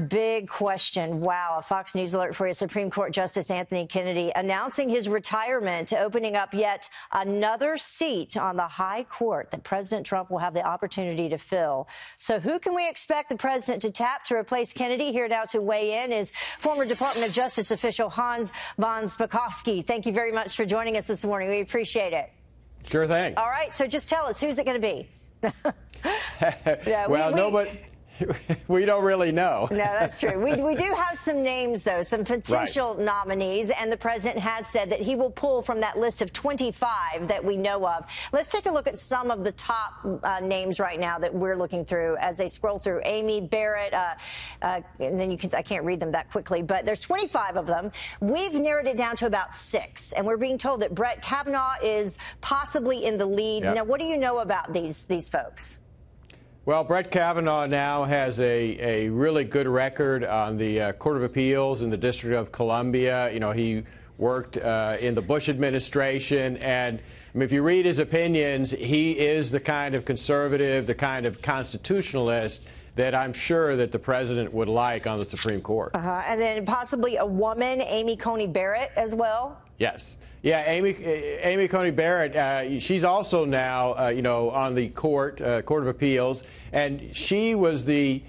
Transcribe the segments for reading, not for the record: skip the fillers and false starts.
Big question. Wow. A Fox News alert for you. Supreme Court Justice Anthony Kennedy announcing his retirement, opening up yet another seat on the high court that President Trump will have the opportunity to fill. So who can we expect the president to tap to replace Kennedy? Here now to weigh in is former Department of Justice official Hans von Spakovsky. Thank you very much for joining us this morning. We appreciate it. Sure thing. All right. So just tell us, who's it going to be? Nobody. We don't really know. No, that's true. We do have some names, though, some potential nominees, and the president has said that he will pull from that list of 25 that we know of. Let's take a look at some of the top names right now that we're looking through as they scroll through. Amy Barrett, and then I can't read them that quickly, but there's 25 of them. We've narrowed it down to about 6, and we're being told that Brett Kavanaugh is possibly in the lead. Yep. Now, what do you know about these folks? Well, Brett Kavanaugh now has a really good record on the Court of Appeals in the District of Columbia. You know, he worked in the Bush administration, and I mean, if you read his opinions, he is the kind of conservative, the kind of constitutionalist that I'm sure that the president would like on the Supreme Court. And then possibly a woman, Amy Coney Barrett, as well? Yes. Yeah, Amy Coney Barrett, she's also now, on the Court of Appeals, and she was the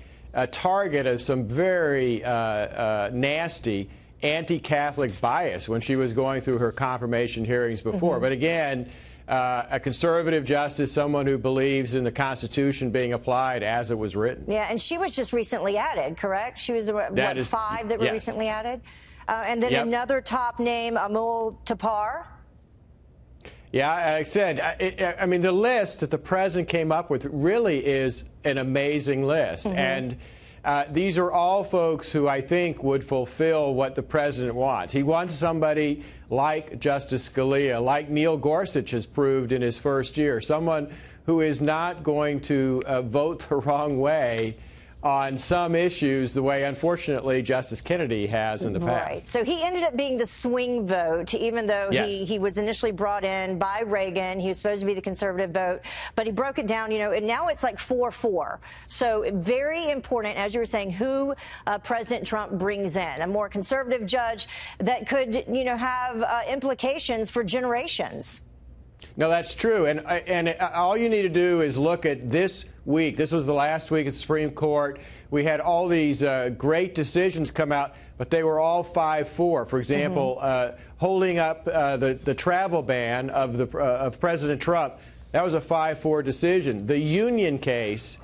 target of some very nasty anti-Catholic bias when she was going through her confirmation hearings before. But again, a conservative justice, someone who believes in the Constitution being applied as it was written. Yeah, and she was just recently added, correct? She was, what, 5 that were recently added? And then another top name, Amul Tapar. Yeah, like I said, I mean, the list that the president came up with really is an amazing list. And these are all folks who I think would fulfill what the president wants. He wants somebody like Justice Scalia, like Neil Gorsuch has proved in his first year, someone who is not going to vote the wrong way on some issues the way, unfortunately, Justice Kennedy has in the past. Right. So he ended up being the swing vote, even though he was initially brought in by Reagan. He was supposed to be the conservative vote, but he broke it down, and now it's like 4-4. So very important, as you were saying, who President Trump brings in. A more conservative judge that could, have implications for generations. No, that's true. And all you need to do is look at this week. This was the last week at the Supreme Court. We had all these great decisions come out, but they were all 5-4. For example, holding up the travel ban of President Trump, that was a 5-4 decision. The union case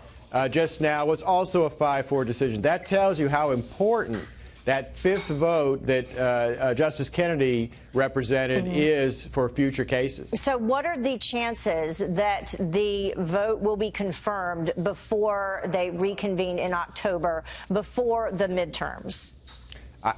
just now was also a 5-4 decision. That tells you how important that 5th vote that Justice Kennedy represented is for future cases. So what are the chances that the vote will be confirmed before they reconvene in October, before the midterms?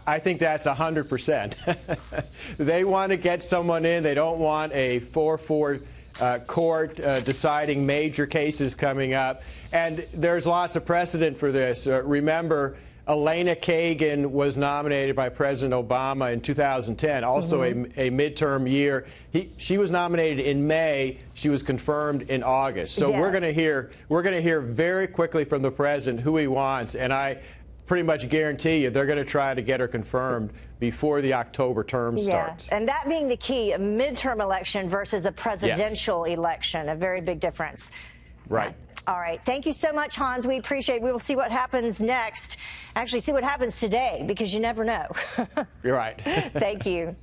I think that's 100%. They want to get someone in. They don't want a 4-4 court deciding major cases coming up. And there's lots of precedent for this. Remember, Elena Kagan was nominated by President Obama in 2010, also a midterm year. She was nominated in May. She was confirmed in August. So we're going to hear very quickly from the president who he wants, and I pretty much guarantee you they're going to try to get her confirmed before the October term starts. And that being the key, a midterm election versus a presidential election, a very big difference. Right. All right. Thank you so much, Hans. We appreciate it. We will see what happens next. Actually, see what happens today, because you never know. You're right. Thank you.